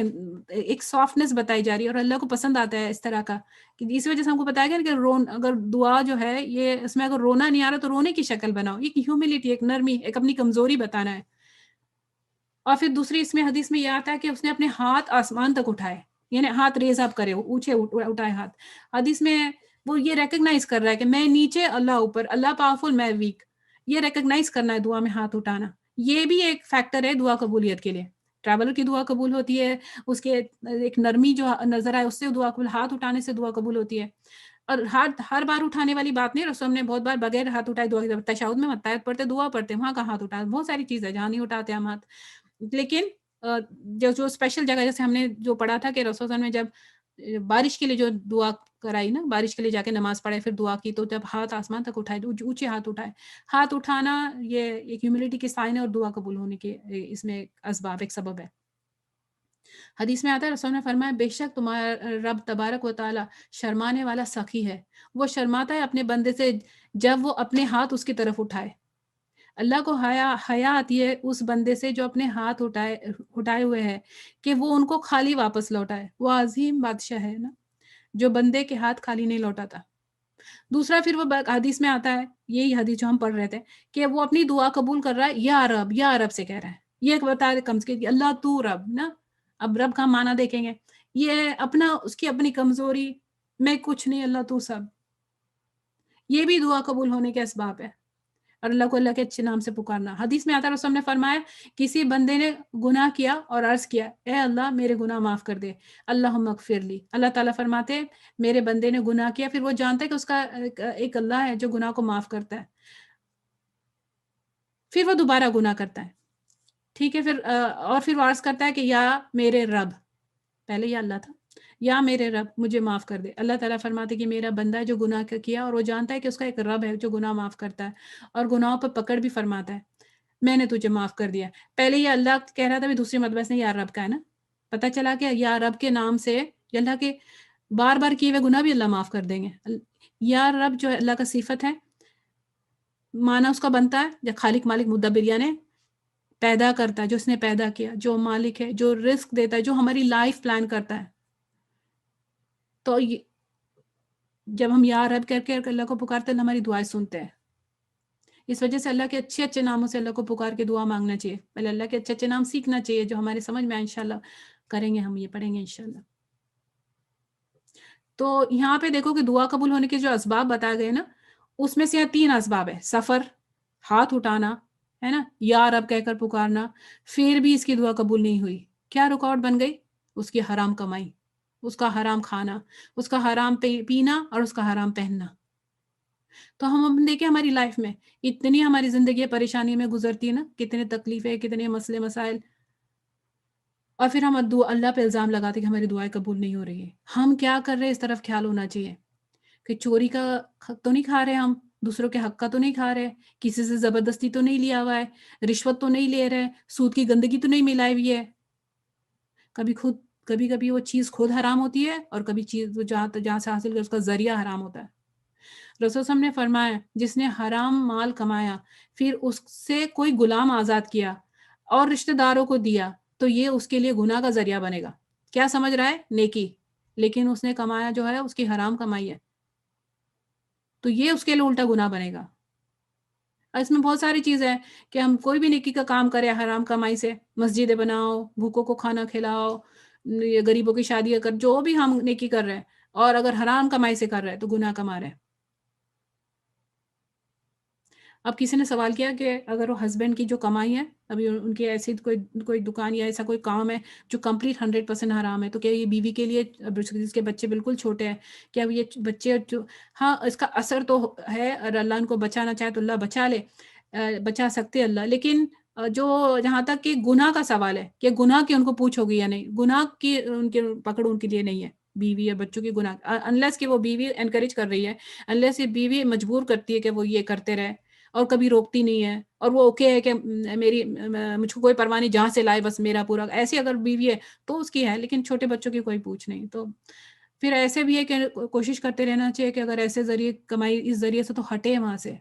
A: ایک سافٹنس بتائی جا رہی ہے. اور اللہ کو پسند آتا ہے اس طرح کا، کہ اس وجہ سے ہم کو بتایا گیا کہ اگر دعا جو ہے یہ، اس میں اگر رونا نہیں آ رہا تو رونے کی شکل بناؤ. ایک ہیوملٹی، ایک نرمی، ایک اپنی کمزوری بتانا ہے. اور پھر دوسری اس میں حدیث میں یہ آتا ہے کہ اس نے اپنے ہاتھ آسمان تک اٹھائے، یعنی ہاتھ ریز اپ کرے، اونچے اٹھائے ہاتھ. حدیث میں وہ یہ ریکگنائز کر رہا ہے کہ میں نیچے، اللہ اوپر، اللہ پاورفل، میں ویک. یہ ریکگنائز کرنا ہے دعا میں ہاتھ اٹھانا. یہ بھی ایک فیکٹر ہے دعا قبولیت کے لیے. ٹریولر کی دعا قبول ہوتی ہے، اس کے ایک نرمی جو نظر آئے اس سے دعا قبول، ہاتھ اٹھانے سے دعا قبول ہوتی ہے. اور ہر بار اٹھانے والی بات نہیں. رسول نے بہت بار بغیر ہاتھ اٹھائے دعا کی، تشہد میں تحیت پڑھتے دعا پڑھتے وہاں کا ہاتھ اٹھا، بہت ساری چیزیں جہاں نہیں اٹھاتے ہم ہاتھ. لیکن جو اسپیشل جگہ، جیسے ہم نے جو پڑھا تھا کہ رسول نے جب بارش کے لیے جو دعا کرائی نا، بارش کے لیے جا کے نماز پڑھائے، پھر دعا کی، تو جب ہاتھ آسمان تک اٹھائے، اونچے ہاتھ اٹھائے. ہاتھ اٹھانا یہ ایک ہیوملٹی کے سائن ہے، اور دعا قبول ہونے کے اس میں اسباب، ایک سبب ہے. حدیث میں آتا ہے رسول نے فرمایا بے شک تمہارا رب تبارک و تعالی شرمانے والا سخی ہے. وہ شرماتا ہے اپنے بندے سے جب وہ اپنے ہاتھ اس کی طرف اٹھائے. اللہ کو حیا آتی ہے اس بندے سے جو اپنے ہاتھ اٹھائے ہوئے ہے کہ وہ ان کو خالی واپس لوٹائے. وہ عظیم بادشاہ ہے نا جو بندے کے ہاتھ خالی نہیں لوٹاتا. دوسرا پھر وہ حدیث میں آتا ہے، یہی حدیث جو ہم پڑھ رہے تھے، کہ وہ اپنی دعا قبول کر رہا ہے یا رب، یا رب سے کہہ رہا ہے. یہ بتا کم سے کم اللہ تو رب نا. اب رب کا معنی دیکھیں گے، یہ اپنا، اس کی اپنی کمزوری، میں کچھ نہیں، اللہ تو سب. یہ بھی دعا قبول ہونے کے اسباب ہے. اور اللہ کو اللہ کے اچھے نام سے پکارنا. حدیث میں آتا ہے رسول نے فرمایا کسی بندے نے گناہ کیا اور عرض کیا اے اللہ میرے گناہ معاف کر دے، اللہم اغفر لی. اللہ تعالیٰ فرماتے میرے بندے نے گناہ کیا، پھر وہ جانتا ہے کہ اس کا ایک اللہ ہے جو گناہ کو معاف کرتا ہے، پھر وہ دوبارہ گناہ کرتا ہے. ٹھیک ہے، پھر وہ عرض کرتا ہے کہ یا میرے رب، پہلے یا اللہ تھا، یا میرے رب مجھے معاف کر دے. اللہ تعالیٰ فرماتے کہ میرا بندہ ہے جو گناہ کیا، اور وہ جانتا ہے کہ اس کا ایک رب ہے جو گناہ معاف کرتا ہے اور گناہوں پر پکڑ بھی فرماتا ہے، میں نے تجھے معاف کر دیا. پہلے یہ اللہ کہہ رہا تھا، بھی دوسری مرتبہ سے یا رب کا ہے نا. پتہ چلا کہ یا رب کے نام سے اللہ کے بار بار کیے ہوئے گناہ بھی اللہ معاف کر دیں گے. یا رب جو ہے اللہ کا صفت ہے، معنی اس کا بنتا ہے یا خالق مالک مدبر، یعنی پیدا کرتا ہے، جو اس نے پیدا کیا، جو مالک ہے، جو رزق دیتا ہے، جو ہماری لائف پلان کرتا ہے. تو جب ہم یا رب کہہ کے اللہ کو پکارتے ہیں، ہماری دعائیں سنتے ہیں. اس وجہ سے اللہ کے اچھے اچھے ناموں سے اللہ کو پکار کے دعا مانگنا چاہیے. پہلے اللہ کے اچھے اچھے نام سیکھنا چاہیے جو ہمارے سمجھ میں آئے. انشاءاللہ کریں گے، ہم یہ پڑھیں گے انشاءاللہ. تو یہاں پہ دیکھو کہ دعا قبول ہونے کے جو اسباب بتائے گئے نا، اس میں سے یہ 3 اسباب ہے: سفر، ہاتھ اٹھانا ہے نا، یا رب کہہ کر پکارنا. پھر بھی اس کی دعا قبول نہیں ہوئی. کیا رکاوٹ بن گئی؟ اس کی حرام کمائی، اس کا حرام کھانا، اس کا حرام پینا، اور اس کا حرام پہننا. تو ہم دیکھیں ہماری لائف میں اتنی ہماری زندگی پریشانی میں گزرتی ہے نا، کتنے تکلیفیں، کتنے مسئلے مسائل، اور پھر ہم اللہ پہ الزام لگاتے کہ ہماری دعائیں قبول نہیں ہو رہی ہے. ہم کیا کر رہے ہیں اس طرف خیال ہونا چاہیے کہ چوری کا حق تو نہیں کھا رہے، ہم دوسروں کے حق کا تو نہیں کھا رہے، کسی سے زبردستی تو نہیں لیا ہوا ہے، رشوت تو نہیں لے رہے، سود کی گندگی تو نہیں ملائی ہوئی ہے. کبھی کبھی وہ چیز خود حرام ہوتی ہے، اور کبھی چیز جہاں سے حاصل کر اس کا ذریعہ حرام ہوتا ہے. رسول صلی اللہ علیہ وسلم نے فرمایا جس نے حرام مال کمایا پھر اس سے کوئی غلام آزاد کیا اور رشتہ داروں کو دیا تو یہ اس کے لیے گناہ کا ذریعہ بنے گا. کیا سمجھ رہا ہے؟ نیکی. لیکن اس نے کمایا جو ہے اس کی حرام کمائی ہے، تو یہ اس کے لیے الٹا گناہ بنے گا. اور اس میں بہت ساری چیزیں ہیں کہ ہم کوئی بھی نیکی کا کام کریں حرام کمائی سے، مسجدیں بناؤ، بھوکوں کو کھانا کھلاؤ، یہ غریبوں کی شادیاں کر، جو بھی ہم نیکی کر رہے ہیں، اور اگر حرام کمائی سے کر رہے ہیں تو گناہ کما رہے ہیں. اب کسی نے سوال کیا کہ اگر وہ ہسبینڈ کی جو کمائی ہے، ابھی ان کی ایسی کوئی دکان یا ایسا کوئی کام ہے جو کمپلیٹ 100% حرام ہے، تو کیا یہ بیوی کے لیے، جس کے بچے بالکل چھوٹے ہیں، کیا یہ بچے ہاں اس کا اثر تو ہے، اور اللہ ان کو بچانا چاہے تو اللہ بچا لے، بچا سکتے اللہ. لیکن جو جہاں تک کہ گناہ کا سوال ہے کہ گناہ کی ان کو پوچھ ہوگی یا نہیں، گناہ کی ان کے پکڑ ان کے لیے نہیں ہے. بیوی یا بچوں کی گناہ، انلیس کہ وہ بیوی انکریج کر رہی ہے، انلیس یہ بیوی مجبور کرتی ہے کہ وہ یہ کرتے رہے اور کبھی روکتی نہیں ہے، اور وہ اوکے ہے کہ مجھ کو کوئی پرواہ نہیں، جہاں سے لائے بس میرا پورا، ایسی اگر بیوی ہے تو اس کی ہے. لیکن چھوٹے بچوں کی کوئی پوچھ نہیں. تو پھر ایسے بھی ہے کہ کوشش کرتے رہنا چاہیے کہ اگر ایسے ذریعے کمائی، اس ذریعے سے تو ہٹے وہاں سے.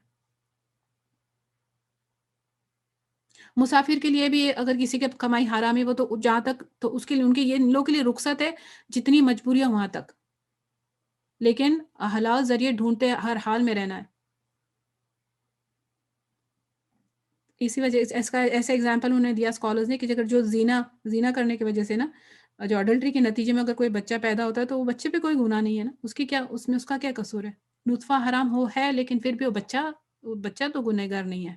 A: مسافر کے لیے بھی اگر کسی کے کمائی حرام ہے، وہ تو جہاں تک تو اس کے لیے، ان کے ان لوگوں کے لیے رخصت ہے جتنی مجبوری ہے وہاں تک، لیکن حلال ذریعے ڈھونڈتے ہر حال میں رہنا ہے. اسی وجہ سے ایسا ایگزامپل انہوں نے دیا اسکالرز نے کہ اگر جو زینا کرنے کی وجہ سے نا، جو اڈلٹری کے نتیجے میں اگر کوئی بچہ پیدا ہوتا ہے تو وہ بچے پہ کوئی گناہ نہیں ہے نا، اس میں اس کا کیا قصور ہے؟ نطفہ حرام ہے لیکن پھر بھی وہ بچہ تو گنہگار نہیں ہے.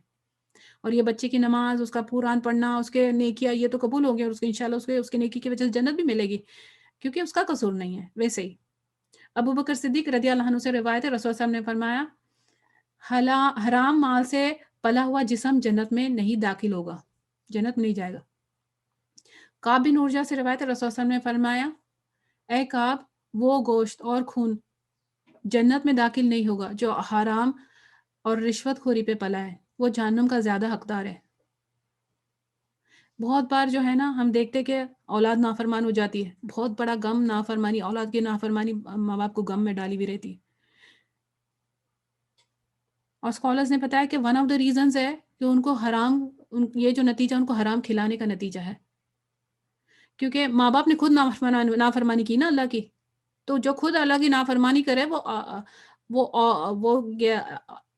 A: اور یہ بچے کی نماز، اس کا قرآن پڑھنا، اس کے نیکیاں، یہ تو قبول ہو گیا، اور اس کے انشاءاللہ اس کے نیکی کی وجہ سے جنت بھی ملے گی، کیونکہ اس کا قصور نہیں ہے. ویسے ہی ابو بکر صدیق رضی اللہ عنہ سے روایت ہے، رسول صلی اللہ علیہ وسلم نے فرمایا حرام مال سے پلا ہوا جسم جنت میں نہیں داخل ہوگا، جنت میں نہیں جائے گا. کعب بن عرجہ سے روایت ہے، رسول صلی اللہ علیہ وسلم نے فرمایا اے کعب، وہ گوشت اور خون جنت میں داخل نہیں ہوگا جو حرام اور رشوت خوری پہ پلا ہے، وہ جہنم کا زیادہ حقدار ہے. بہت بار جو ہے نا ہم دیکھتے کہ اولاد نافرمان ہو جاتی ہے، بہت بڑا غم نافرمانی، اولاد کی نافرمانی ماں باپ کو غم میں ڈالی بھی رہتی ہے. اور اسکالرز نے بتایا کہ ون آف دا ریزنز ہے کہ ان کو حرام، یہ جو نتیجہ ان کو حرام کھلانے کا نتیجہ ہے، کیونکہ ماں باپ نے خود نافرمانی کی نا اللہ کی. تو جو خود اللہ کی نافرمانی کرے وہ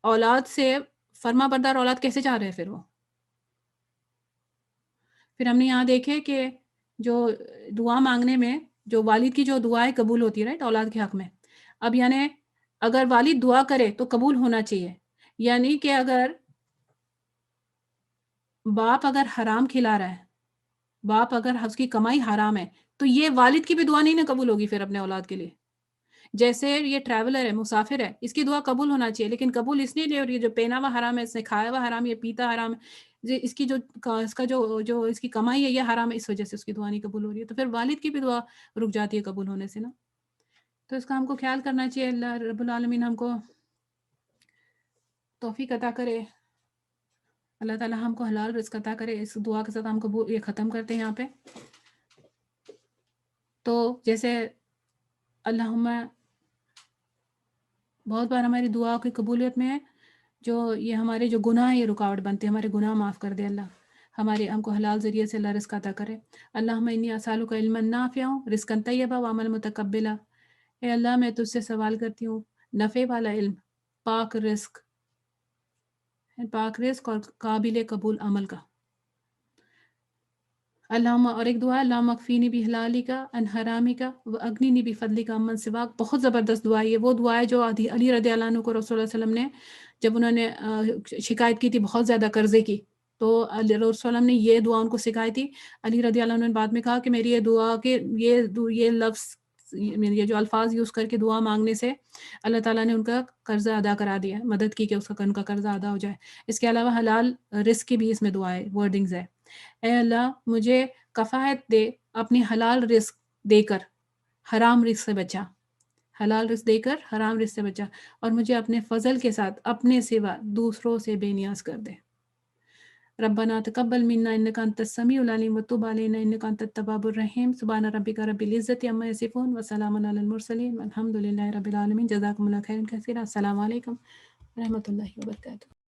A: اولاد سے فرما بردار اولاد کیسے چاہ رہے ہیں؟ پھر ہم نے یہاں دیکھے کہ جو دعا مانگنے میں جو والد کی جو دعائیں قبول ہوتی ہے رائٹ اولاد کے حق میں، اب یعنی اگر والد دعا کرے تو قبول ہونا چاہیے. یعنی کہ اگر باپ اگر حرام کھلا رہا ہے، باپ اگر اس کی کمائی حرام ہے، تو یہ والد کی بھی دعا نہیں نا قبول ہوگی پھر اپنے اولاد کے لیے. جیسے یہ ٹریولر ہے، مسافر ہے، اس کی دعا قبول ہونا چاہیے، لیکن قبول اس لیے اور یہ جو پہنا ہوا حرام ہے، اس نے کھایا ہوا حرام، یہ پیتا حرام ہے، اس کی اس کا جو اس کی کمائی ہے یہ حرام ہے، اس وجہ سے اس کی دعا نہیں قبول ہو رہی ہے. تو پھر والد کی بھی دعا رک جاتی ہے قبول ہونے سے نا. تو اس کا ہم کو خیال کرنا چاہیے. اللہ رب العالمین ہم کو توفیق عطا کرے، اللہ تعالیٰ ہم کو حلال رزق عطا کرے. اس دعا کے ساتھ ہم کو یہ ختم کرتے ہیں یہاں پہ. تو جیسے اللہم، بہت بار ہماری دعا کی قبولیت میں جو یہ ہمارے جو گناہ یہ رکاوٹ بنتے ہیں، ہمارے گناہ معاف کر دے اللہ، ہم کو حلال ذریعے سے اللہ رزق عطا کرے. اللہم انی اسالک علما نافعا رزقا طیبا وعملا متقبلا. اے اللہ میں تجھ سے سوال کرتی ہوں نفع والا علم، پاک رزق اور قابل قبول عمل کا. اللہم، اور ایک دعا، اللہم اکفینی بحلالی کا ان حرامی کا واغنینی بفضلی کا عمن سواک. بہت زبردست دعا ہے یہ. وہ دعا ہے جو علی رضی اللہ عنہ کو رسول اللہ علیہ وسلم نے جب انہوں نے شکایت کی تھی بہت زیادہ قرضے کی، تو رسول اللہ علیہ وسلم نے یہ دعا ان کو سکھائی تھی. علی رضی اللہ عنہ نے بعد میں کہا کہ میری یہ دعا کے یہ لفظ یہ جو الفاظ یوز کر کے دعا مانگنے سے اللہ تعالیٰ نے ان کا قرضہ ادا کرا دیا، مدد کی کہ ان کا قرضہ ادا ہو جائے۔ اس کے علاوہ حلال رزق کی بھی اس میں دعائیں ورڈنگز ہے۔ اے اللہ مجھے کفایت دے اپنی حلال رزق دے کر حرام رزق سے بچا، حلال رزق دے کر حرام رزق سے بچا، اور مجھے اپنے فضل کے ساتھ اپنے سوا دوسروں سے بے نیاز کر دے۔ ربنا تقبل منا انك انت السميع العليم وتب علينا انك انت التواب الرحيم سبحان ربك رب العزة عما يصفون وسلام على المرسلين والحمد لله رب العالمين جزاكم الله خيرا كثيرا السلام عليكم ورحمة الله وبركاته۔